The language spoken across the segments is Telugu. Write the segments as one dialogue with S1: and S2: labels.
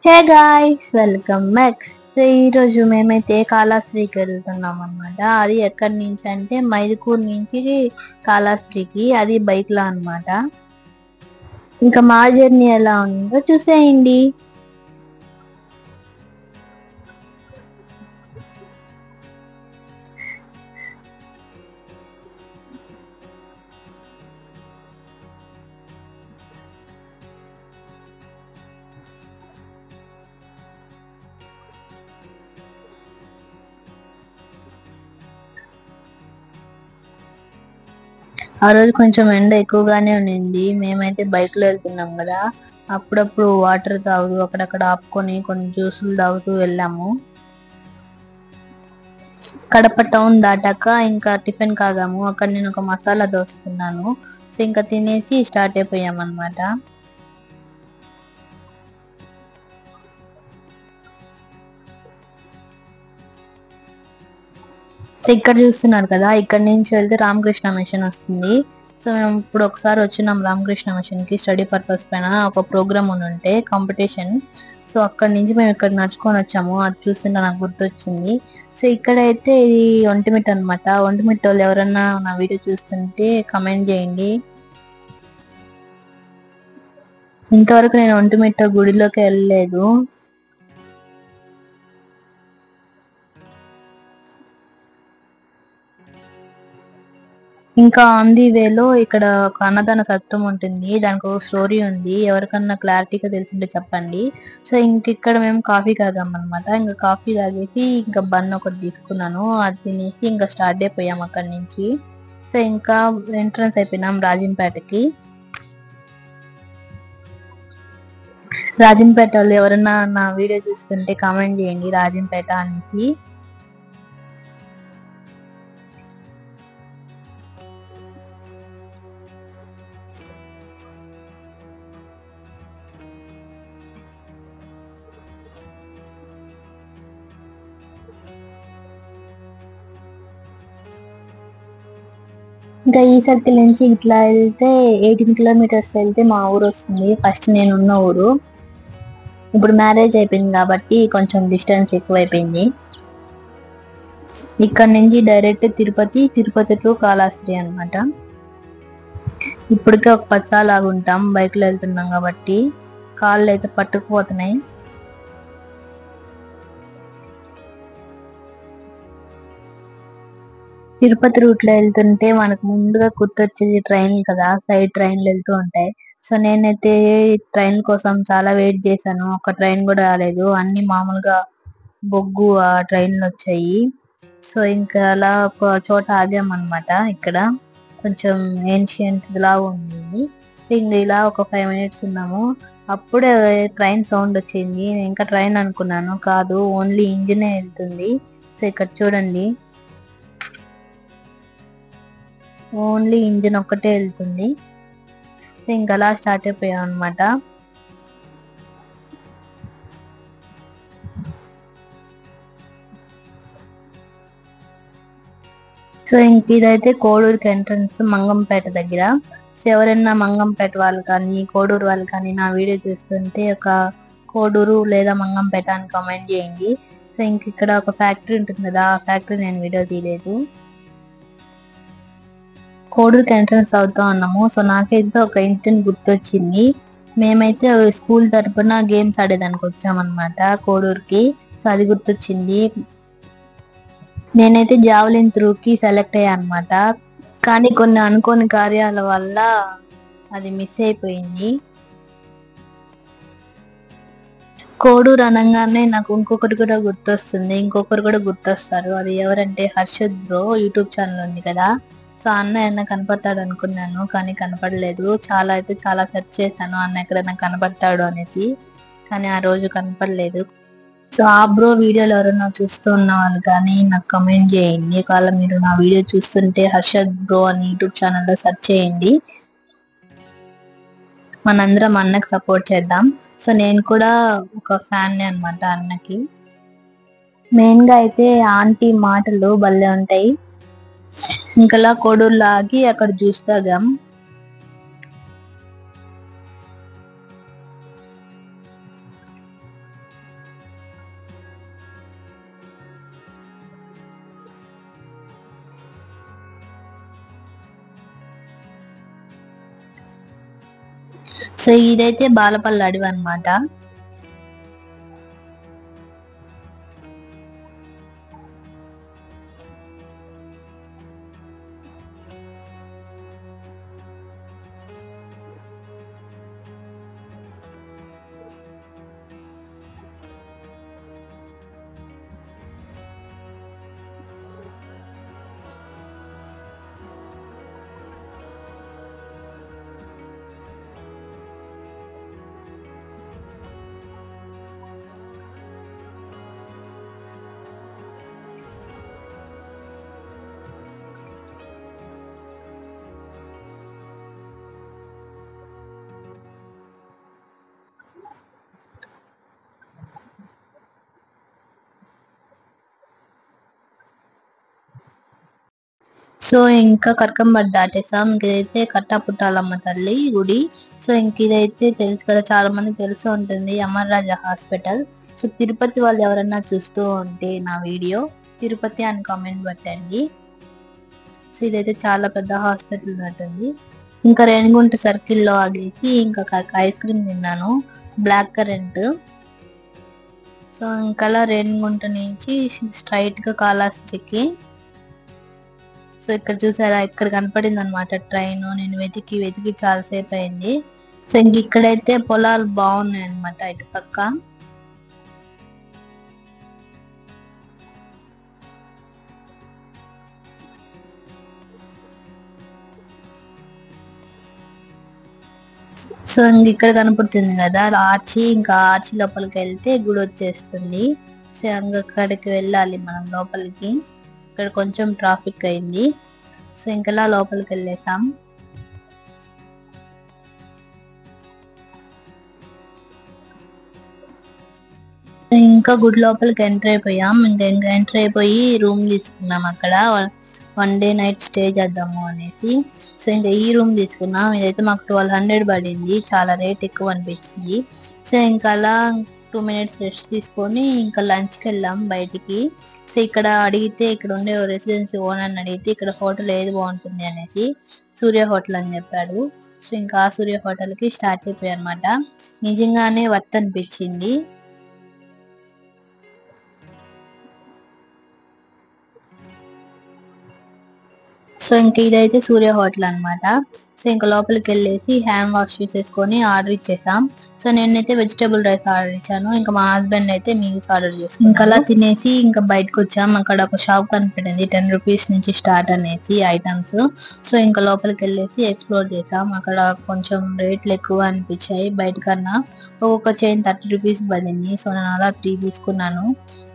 S1: Hey guys, welcome back. So ఈ రోజు మేమైతే కాళహస్త్రికి వెళ్తున్నాం అనమాట. అది ఎక్కడి నుంచి అంటే మైదుకూరు నుంచి కాళహస్త్రికి, అది బైక్ లో అనమాట. ఇంకా మా జర్నీ ఎలా ఉందో చూసేయండి. ఆ రోజు కొంచెం ఎండ ఎక్కువగానే ఉండింది. మేమైతే బైక్ లో వెళ్తున్నాం కదా, అప్పుడప్పుడు వాటర్ తాగుతూ అక్కడక్కడ ఆపుకొని కొన్ని జ్యూసులు తాగుతూ వెళ్ళాము. కడప టౌన్ దాటాక ఇంకా టిఫిన్ కాగాము. అక్కడ నేను ఒక మసాలా దోశ తిన్నాను. సో ఇంకా తినేసి స్టార్ట్ అయిపోయాం అనమాట. సో ఇక్కడ చూస్తున్నారు కదా, ఇక్కడ నుంచి వెళ్తే రామకృష్ణ మిషన్ వస్తుంది. సో మేము ఇప్పుడు ఒకసారి వచ్చినాం రామకృష్ణ మిషన్ కి, స్టడీ పర్పస్ పైన ఒక ప్రోగ్రామ్ ఉంటే కాంపిటీషన్. సో అక్కడ నుంచి మేము ఇక్కడ నడుచుకొని వచ్చాము. అది చూస్తుంటే నాకు గుర్తొచ్చింది. సో ఇక్కడైతే ఇది ఒంటిమిట్ట అనమాట. ఒంటిమిట్ట వాళ్ళు ఎవరన్నా నా వీడియో చూస్తుంటే కమెంట్ చేయండి. ఇంతవరకు నేను ఒంటిమిట్ట గుడిలోకి వెళ్ళలేదు. ఇంకా ఆన్ ది వేలో ఇక్కడ ఒక అన్నదాన సత్రం ఉంటుంది. దానికి ఒక స్టోరీ ఉంది. ఎవరికన్నా క్లారిటీగా తెలిసింటే చెప్పండి. సో ఇక్కడ మేము కాఫీ తాగాం అనమాట. ఇంకా కాఫీ తాగేసి ఇంకా బన్ ఒకటి తీసుకున్నాను. అది తినేసి ఇంకా స్టార్ట్ అయిపోయాం అక్కడి నుంచి. సో ఇంకా ఎంట్రన్స్ అయిపోయినాం రాజంపేటకి. రాజంపేట వాళ్ళు ఎవరన్నా నా వీడియో చూస్తుంటే కామెంట్ చేయండి రాజంపేట అనేసి. ఇంకా ఈ సర్కిల్ నుంచి ఇట్లా వెళ్తే 18 కిలోమీటర్స్ వెళ్తే మా ఊరు వస్తుంది. ఫస్ట్ నేను ఉన్న ఊరు. ఇప్పుడు మ్యారేజ్ అయిపోయింది కాబట్టి కొంచెం డిస్టెన్స్ ఎక్కువైపోయింది. ఇక్కడ నుంచి డైరెక్ట్ తిరుపతి టు కాళహస్త్రి అనమాట. ఇప్పటికే ఒక 10 సార్లు ఆగుంటాం బైక్ లో వెళ్తున్నాం కాబట్టి. కాళ్ళు అయితే పట్టుకుపోతున్నాయి. తిరుపతి రూట్ లో వెళ్తుంటే మనకు ముందుగా గుర్తొచ్చేది ట్రైన్ కదా, సైడ్ ట్రైన్లు వెళ్తూ ఉంటాయి. సో నేనైతే ట్రైన్ కోసం చాలా వెయిట్ చేశాను. ఒక ట్రైన్ కూడా రాలేదు. అన్ని మామూలుగా బొగ్గు ఆ ట్రైన్లు వచ్చాయి. సో ఇంకా అలా ఒక చోట ఆగామన్నమాట. ఇక్కడ కొంచెం ఏన్షియంట్ లాగా ఉంది. సో ఇంకా ఇలా ఒక 5 మినిట్స్ ఉన్నాము. అప్పుడే ట్రైన్ సౌండ్ వచ్చింది. నేను ఇంకా ట్రైన్ అనుకున్నాను, కాదు ఓన్లీ ఇంజినే వెళ్తుంది. సో ఇక్కడ చూడండి, ఓన్లీ ఇంజిన్ ఒక్కటే వెళ్తుంది. ఇంకా అలా స్టార్ట్ అయిపోయాం అనమాట. సో ఇంక ఇదైతే కోడూరుకి ఎంట్రన్స్, మంగంపేట దగ్గర. సో ఎవరైనా మంగంపేట వాళ్ళు కానీ కోడూరు వాళ్ళు కానీ నా వీడియో చూస్తుంటే ఒక కోడూరు లేదా మంగంపేట అని కామెంట్ చేయండి. సో ఇంక ఇక్కడ ఒక ఫ్యాక్టరీ ఉంటుంది కదా, ఆ ఫ్యాక్టరీ నేను వీడియో తీయలేదు. కోడూరుకి ఎంట్రన్స్ అవుతా ఉన్నాము. సో నాకైతే ఒక ఇన్సిడెంట్ గుర్తొచ్చింది. మేమైతే స్కూల్ తరపున గేమ్స్ ఆడేదానికి వచ్చామన్నమాట కోడూరుకి. సో అది గుర్తొచ్చింది. నేనైతే జావలిన్ త్రూకి సెలెక్ట్ అయ్యా అనమాట. కానీ కొన్ని అనుకోని కార్యాల వల్ల అది మిస్ అయిపోయింది. కోడూరు అనగానే నాకు ఇంకొకటి కూడా గుర్తొస్తుంది, ఇంకొకరు కూడా గుర్తొస్తారు. అది ఎవరంటే హర్షద్ బ్రో యూట్యూబ్ ఛానల్ ఉంది కదా. సో అన్న ఎన్న కనపడతాడు అనుకున్నాను, కానీ కనపడలేదు. చాలా సెర్చ్ చేశాను అన్న ఎక్కడైనా కనపడతాడు అనేసి, కానీ ఆ రోజు కనపడలేదు. సో ఆ బ్రో వీడియోలు ఎవరైనా చూస్తూ ఉన్న వాళ్ళు కానీ నాకు కమెంట్ చేయండి. ఒకవేళ మీరు నా వీడియో చూస్తుంటే హర్షద్ బ్రో అని యూట్యూబ్ ఛానల్లో సెర్చ్ చేయండి. మనందరం అన్నకి సపోర్ట్ చేద్దాం. సో నేను కూడా ఒక ఫ్యాన్ అనమాట అన్నకి. మెయిన్ గా అయితే ఆంటీ మాటలు భలే ఉంటాయి. ఇంకలా కోడూరు లాగి అక్కడ జ్యూస్ తాగాం. సో ఇదైతే బాలపల్లి అడవి అన్నమాట. సో ఇంకా కరకంబట్ దాటేసాం. ఇంకైతే కట్టాపుట్టాలమ్మ తల్లి గుడి. సో ఇంక ఇదైతే తెలుసు కదా, చాలా మందికి తెలిసి ఉంటుంది, అమర్ రాజా హాస్పిటల్. సో తిరుపతి వాళ్ళు ఎవరన్నా చూస్తూ ఉంటే నా వీడియో తిరుపతి అని కామెంట్ పెట్టండి. సో ఇదైతే చాలా పెద్ద హాస్పిటల్ ఉన్నట్టుంది. ఇంకా రేణిగుంట సర్కిల్లో ఆగేసి ఇంకా ఐస్ క్రీమ్ తిన్నాను, బ్లాక్ కరెంట్. సో ఇంకా రేణిగుంట నుంచి స్ట్రైట్ గా కాళహస్తికి. సో ఇక్కడ చూసారా, ఇక్కడ కనపడింది అనమాట ట్రైన్. నేను వెతికి వెతికి చాలా సేపు అయింది. సో ఇంక ఇక్కడైతే పొలాలు బాగున్నాయి అనమాట ఇటు పక్క. సో ఇంక ఇక్కడ కనపడుతుంది కదా ఆర్చి, ఇంకా ఆర్చి లోపలికి వెళ్తే గుడి వచ్చేస్తుంది. సో అక్కడికి వెళ్ళాలి మనం లోపలికి. ఇక్కడ కొంచెం ట్రాఫిక్ అయింది. సో ఇంకలా లోపలికి వెళ్ళేసాం. ఇంకా గుడి లోపలికి ఎంటర్ అయిపోయాం. ఇంకా ఎంటర్ అయిపోయి రూమ్ తీసుకున్నాం అక్కడ. 1 డే నైట్ స్టే చేద్దాము అనేసి. సో ఇంకా ఈ రూమ్ తీసుకున్నాం. ఇదైతే మాకు 1200 పడింది, చాలా రేట్ ఎక్కువ అనిపించింది. సో ఇంకా అలా 2 minutes రెస్ట్ తీసుకొని ఇంకా లంచ్కి వెళ్ళాం బయటికి. సో ఇక్కడ అడిగితే, ఇక్కడ ఉండే రెసిడెన్సీ ఓనర్ని అడిగితే ఇక్కడ హోటల్ ఏది బాగుంటుంది అనేసి సూర్య హోటల్ అని చెప్పాడు. సో ఇంకా ఆ సూర్య హోటల్కి స్టార్ట్ అయిపోయాయి అనమాట. నిజంగానే వర్త్ అనిపించింది. సో ఇంక ఇదైతే సూర్య హోటల్ అనమాట. సో ఇంకా లోపలికి వెళ్ళేసి హ్యాండ్ వాష్ చేసేసుకొని ఆర్డర్ ఇచ్చేసాం. సో నేనైతే వెజిటేబుల్ రైస్ ఆర్డర్ ఇచ్చాను, ఇంకా మా హస్బెండ్ అయితే మీల్స్ ఆర్డర్ చేసుకున్నాం. ఇంకా అలా తినేసి ఇంకా బయటకు వచ్చాం. అక్కడ ఒక షాప్ కనిపెట్టింది, 10 రూపీస్ నుంచి స్టార్ట్ అనేసి ఐటమ్స్. సో ఇంకా లోపలికి వెళ్ళేసి ఎక్స్ప్లోర్ చేసాం. అక్కడ కొంచెం రేట్లు ఎక్కువ అనిపించాయి బయట కన్నా. ఒక్కొక్క చైన్ 30 రూపీస్ పడింది. సో నేను అలా 3 తీసుకున్నాను.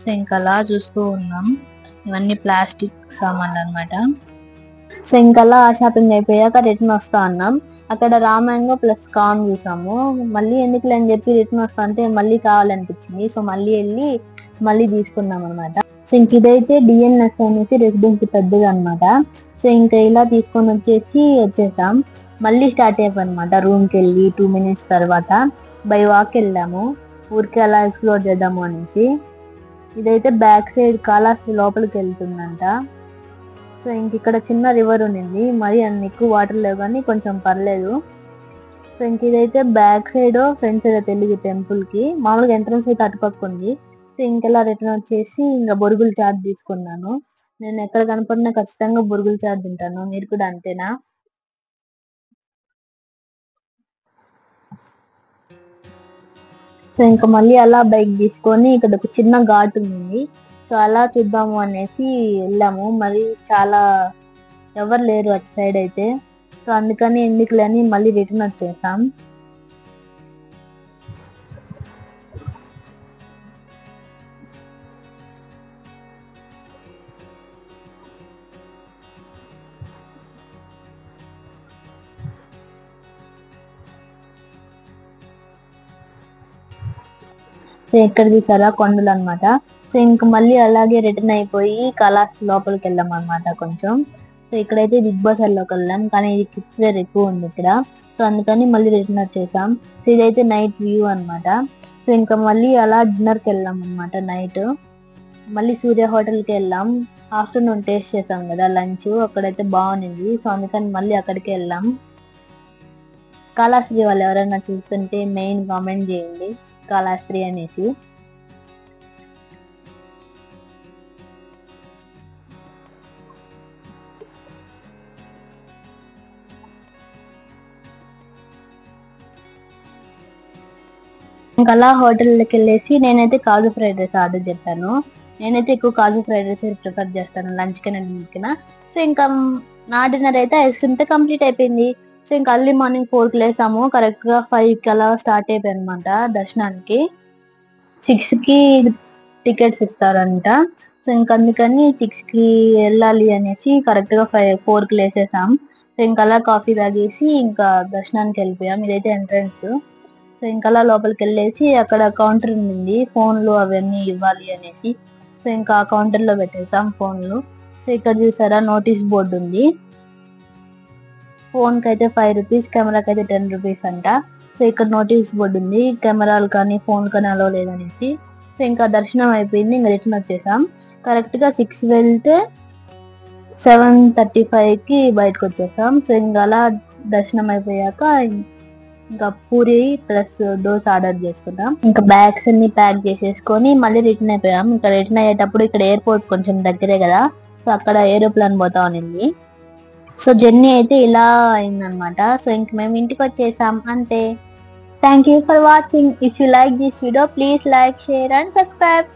S1: సో ఇంకా అలా చూస్తూ ఉన్నాం. ఇవన్నీ ప్లాస్టిక్ సామాన్లు అనమాట. సో ఇంకల్లా షాపింగ్ అయిపోయాక రిటర్న్ వస్తా అన్నాం. అక్కడ రామాంగో ప్లస్ కార్న్ చూసాము. మళ్ళీ ఎందుకులే అని చెప్పి రిటర్న్ వస్తా అంటే మళ్ళీ కావాలనిపించింది. సో మళ్ళీ వెళ్ళి మళ్ళీ తీసుకున్నాం అనమాట. సో ఇంక ఇదైతే డిఎన్ఎస్ అనేసి రెసిడెన్సీ పెద్దగా అనమాట. సో ఇంకా ఇలా తీసుకొని వచ్చేసాం. మళ్ళీ స్టార్ట్ అయిపోయి రూమ్కి వెళ్ళి 2 minutes తర్వాత బై వాక్ వెళ్ళాము. ఊరికి అలా ఎక్స్ప్లోర్ చేద్దాము అనేసి. ఇదైతే బ్యాక్ సైడ్ కాళహస్తి లోపలికి వెళ్తుందంట. సో ఇంక ఇక్కడ చిన్న రివర్ ఉండింది, మరి అన్ని ఎక్కువ వాటర్ లేవు కానీ కొంచెం పర్లేదు. సో ఇంక ఇదైతే బ్యాక్ సైడ్ ఫ్రంట్ సైడ్ తెలియదు టెంపుల్ కి. మామూలుగా ఎంట్రన్స్ అయితే అటుపక్క ఉంది. సో ఇంకెలా రిటర్న్ వచ్చేసి ఇంకా బొరుగుల చాట్ తీసుకున్నాను. నేను ఎక్కడ కనపడినా ఖచ్చితంగా బొరుగుల చాట్ తింటాను. మీరు కూడా అంతేనా? సో ఇంకా మళ్ళీ అలా బైక్ తీసుకొని ఇక్కడ ఒక చిన్న ఘాట్ ఉంది. సో అలా చూద్దాము అనేసి వెళ్ళాము. మరి చాలా ఎవరు లేరు అటు సైడ్ అయితే. సో అందుకని ఎందుకులే అని మళ్ళీ రిటర్న్ వచ్చేసాం. సో ఇక్కడ చూసారా కొండలు అనమాట. సో ఇంకా మళ్ళీ అలాగే రిటర్న్ అయిపోయి కాళహస్తి లోపలికి వెళ్ళాం అనమాట కొంచెం. సో ఇక్కడైతే బిగ్ బజార్లోకి వెళ్ళాం, కానీ ఇది కిడ్స్ వేర్ ఎక్కువ ఉంది ఇక్కడ. సో అందుకని మళ్ళీ రిటర్న్ వచ్చేసాం. సో ఇదైతే నైట్ వ్యూ అనమాట. సో ఇంకా మళ్ళీ అలా డిన్నర్కి వెళ్ళాం అనమాట నైట్. మళ్ళీ సూర్య హోటల్కి వెళ్ళాం. ఆఫ్టర్నూన్ టేస్ట్ చేసాం కదా లంచ్, అక్కడైతే బాగుంది. సో అందుకని మళ్ళీ అక్కడికి వెళ్ళాం. కాళాశ్రీ వాళ్ళు ఎవరైనా చూస్తుంటే మెయిన్ కామెంట్ చేయండి కాళాశ్రీ అనేసి. ఇంకా అలా హోటల్కి వెళ్ళేసి నేనైతే కాజు ఫ్రైడ్ రైస్ ఆర్డర్ చెప్పాను. నేనైతే ఎక్కువ కాజు ఫ్రైడ్ రైస్ ప్రిఫర్ చేస్తాను లంచ్ కన్నా డిన్నర్ కన్నా. సో ఇంకా నా డిన్నర్ అయితే ఐస్ క్రీమ్ తో కంప్లీట్ అయిపోయింది. సో ఇంకా అర్లీ మార్నింగ్ 4కి లేసాము, కరెక్ట్ గా 5కి అలా స్టార్ట్ అయిపోయి అనమాట దర్శనానికి. 6కి టికెట్స్ ఇస్తారంట. సో ఇంకా అందుకని 6కి వెళ్ళాలి అనేసి కరెక్ట్ గా 4కి లేసేసాం. సో ఇంకా అలా కాఫీ తాగేసి ఇంకా దర్శనానికి వెళ్ళిపోయాం. ఇదైతే ఎంట్రన్స్. సో ఇంకా అలా లోపలికి వెళ్ళేసి అక్కడ కౌంటర్ ఉంది, ఫోన్లు అవన్నీ ఇవ్వాలి అనేసి. సో ఇంకా కౌంటర్ లో పెట్టేసాం ఫోన్లు. సో ఇక్కడ చూసారా నోటీస్ బోర్డు ఉంది. ఫోన్ కి అయితే 5 రూపీస్, కెమెరాకి అయితే 10 రూపీస్ అంట. సో ఇక్కడ నోటీస్ బోర్డు ఉంది, కెమెరాలు కానీ ఫోన్ కానీ అలో లేదనేసి. సో ఇంకా దర్శనం అయిపోయింది, ఇంకా రిటర్న్ వచ్చేసాం. కరెక్ట్ గా 6 వెళ్తే 7:35కి బయటకు వచ్చేసాం. సో ఇంకా అలా దర్శనం అయిపోయాక ఇంకా పూరి ప్లస్ దోశ ఆర్డర్ చేసుకున్నాం. ఇంకా బ్యాగ్స్ అన్ని ప్యాక్ చేసేసుకొని మళ్ళీ రిటర్న్ అయిపోయాం. ఇంకా రిటర్న్ అయ్యేటప్పుడు ఇక్కడ ఎయిర్పోర్ట్ కొంచెం దగ్గరే కదా, సో అక్కడ ఏరోప్లేన్ పోతా ఉన్నింది. సో జర్నీ అయితే ఇలా అయిందనమాట. సో ఇంక మేము ఇంటికి వచ్చేసాం అంతే. Thank you for watching. If you like this video please like, share and subscribe.